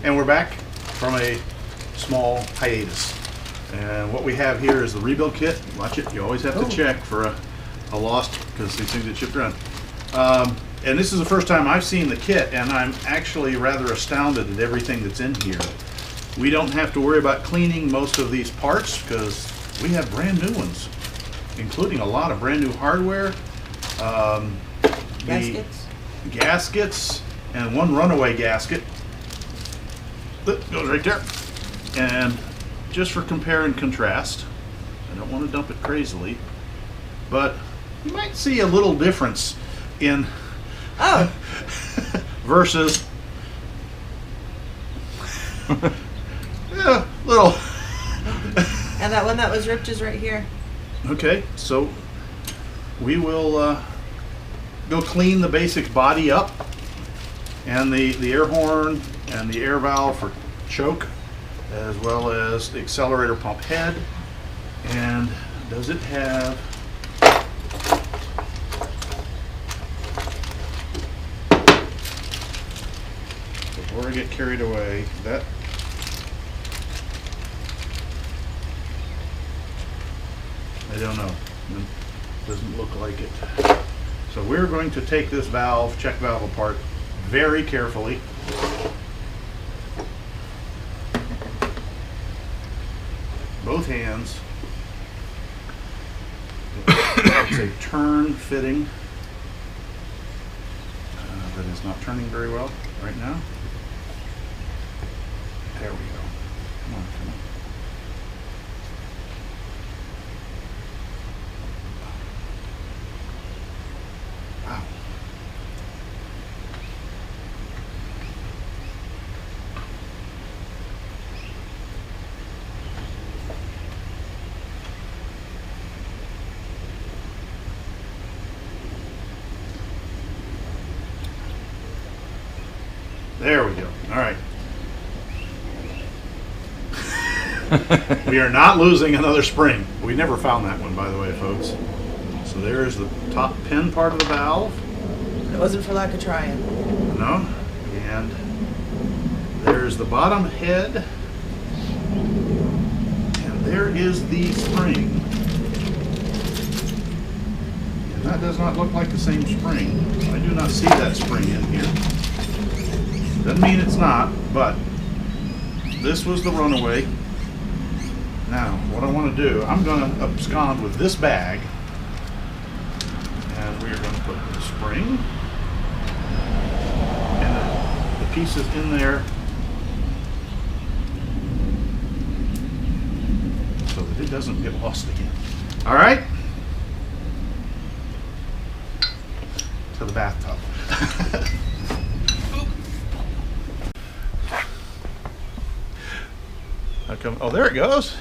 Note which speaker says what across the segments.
Speaker 1: And we're back from a small hiatus. And what we have here is the rebuild kit. Watch it, you always have to check for a lost, because these things get shipped around. And this is the first time I've seen the kit, and I'm actually rather astounded at everything that's in here. We don't have to worry about cleaning most of these parts because we have brand new ones, including a lot of brand new hardware. Gaskets, and one runaway gasket that goes right there. And just for compare and contrast, I don't want to dump it crazily, but you might see a little difference in versus little.
Speaker 2: And that one that was ripped is right here.
Speaker 1: Okay, so we will go clean the basic body up, and the air horn and the air valve for choke, as well as the accelerator pump head. And does it have before I get carried away, that I don't know, it doesn't look like it. So we're going to take this valve, check valve apart very carefully. Both hands. It's a turn fitting that is not turning very well right now. There we go. Come on, come on. Wow. There we go. All right. We are not losing another spring. We never found that one, by the way, folks. So there's the top pin part of the valve.
Speaker 2: It wasn't for lack of trying.
Speaker 1: No. And there's the bottom head. And there is the spring. And that does not look like the same spring. I do not see that spring in here. Doesn't mean it's not, but this was the runaway. Now, what I want to do, I'm going to abscond with this bag, and we're going to put the spring and the pieces in there so that it doesn't get lost again. All right? To the bathtub. Oh, there it goes.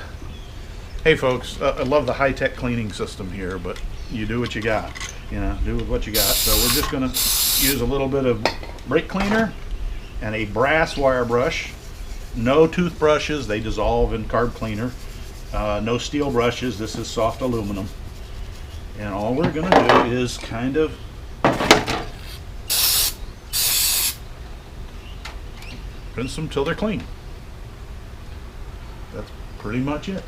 Speaker 1: Hey folks, I love the high-tech cleaning system here, but you do what you got. You know, do with what you got. So we're just going to use a little bit of brake cleaner and a brass wire brush. No toothbrushes, they dissolve in carb cleaner. No steel brushes, this is soft aluminum. And all we're going to do is kind of rinse them till they're clean. That's pretty much it.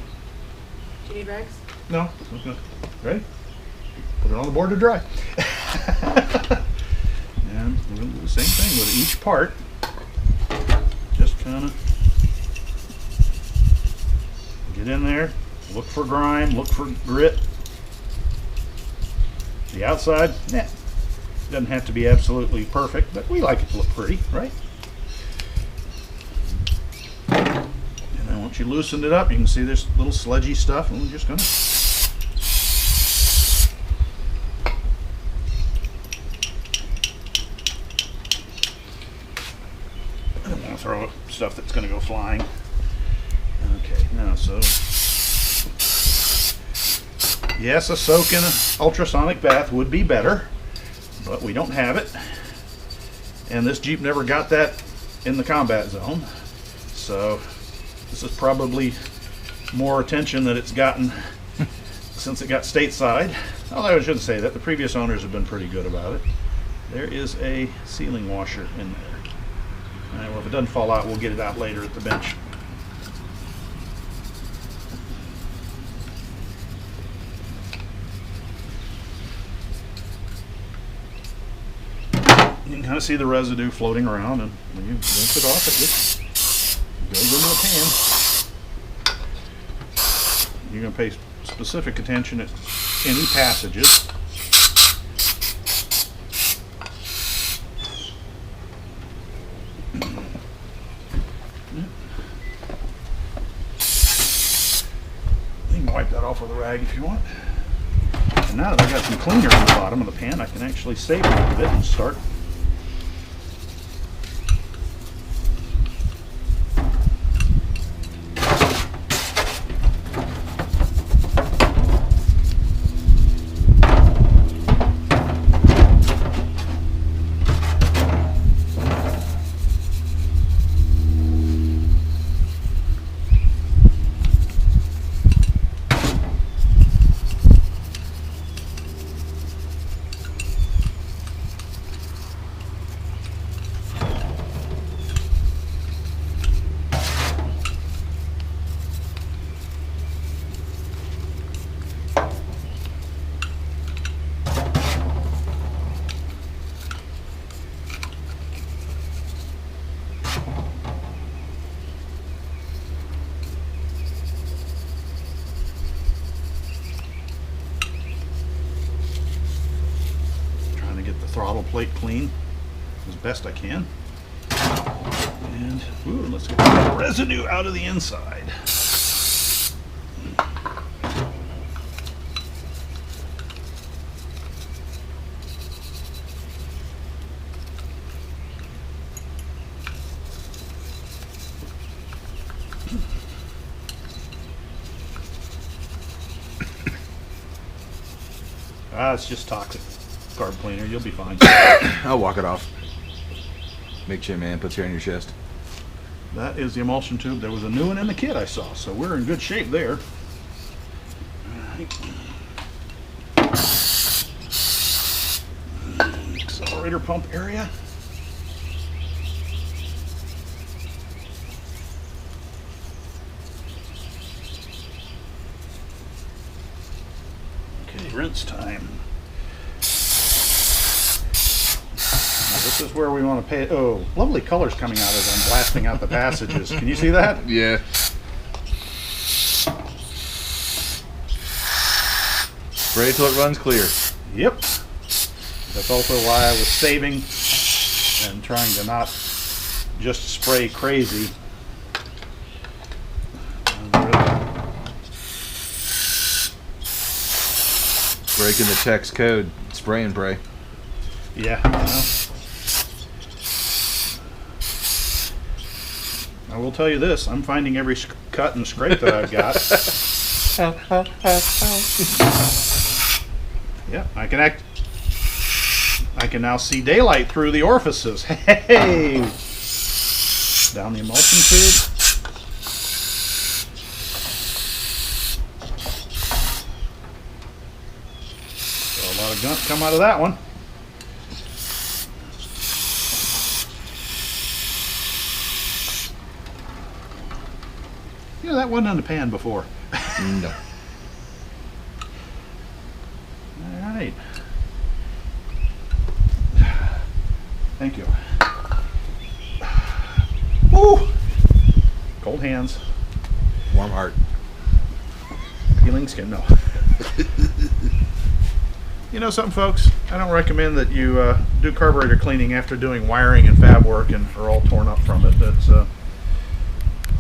Speaker 2: Do you need rags?
Speaker 1: No. Okay. Ready? Put it on the board to dry. And we're going to do the same thing with each part. Just kind of get in there, look for grime, look for grit. The outside, doesn't have to be absolutely perfect, but we like it to look pretty, right? Once you loosened it up, you can see there's little sludgy stuff, and we're just gonna I don't want to throw stuff that's gonna go flying. Okay, now so yes, a soak in an ultrasonic bath would be better, but we don't have it, and this Jeep never got that in the combat zone, so this is probably more attention that it's gotten since it got stateside. Although I shouldn't say that. The previous owners have been pretty good about it. There is a sealing washer in there. Well, if it doesn't fall out, we'll get it out later at the bench. You can kind of see the residue floating around, and when you rinse it off, it just goes into the pan. You're going to pay specific attention at any passages. You can wipe that off with a rag if you want. And now that I've got some cleaner on the bottom of the pan, I can actually save a little bit and start. Throttle plate clean as best I can. And ooh, let's get the residue out of the inside. It's just toxic. Carb cleaner, you'll be fine.
Speaker 3: I'll walk it off. Big chin man puts hair on your chest.
Speaker 1: That is the emulsion tube. There was a new one in the kit I saw, so we're in good shape there. Accelerator pump area. Okay, rinse time. This is where we want to pay. Oh, lovely colors coming out as I'm blasting out the passages. Can you see that?
Speaker 3: Yeah. Spray till it runs clear.
Speaker 1: Yep. That's also why I was saving and trying to not just spray crazy.
Speaker 3: Breaking the text code. Spray and pray.
Speaker 1: Yeah. Well, I will tell you this, I'm finding every cut and scrape that I've got. Yeah, I can now see daylight through the orifices. Hey! Down the emulsion tube. So a lot of gunk come out of that one. You know, that wasn't in the pan before.
Speaker 3: No.
Speaker 1: All right. Thank you. Woo! Cold hands.
Speaker 3: Warm heart.
Speaker 1: Peeling skin. No. You know something, folks? I don't recommend that you do carburetor cleaning after doing wiring and fab work and are all torn up from it. That's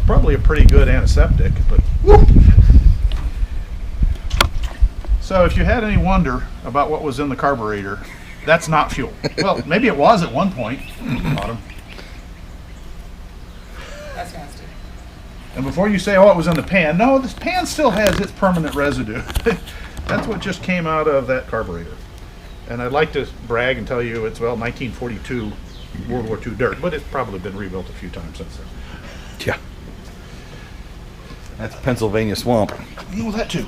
Speaker 1: probably a pretty good antiseptic, but woo! So if you had any wonder about what was in the carburetor, that's not fuel. Well, maybe it was at one point. Bottom.
Speaker 2: That's nasty.
Speaker 1: And before you say, oh, it was in the pan, no, this pan still has its permanent residue. That's what just came out of that carburetor. And I'd like to brag and tell you it's, well, 1942 World War II dirt, but it's probably been rebuilt a few times since then.
Speaker 3: Yeah. That's Pennsylvania swamp.
Speaker 1: You know that too.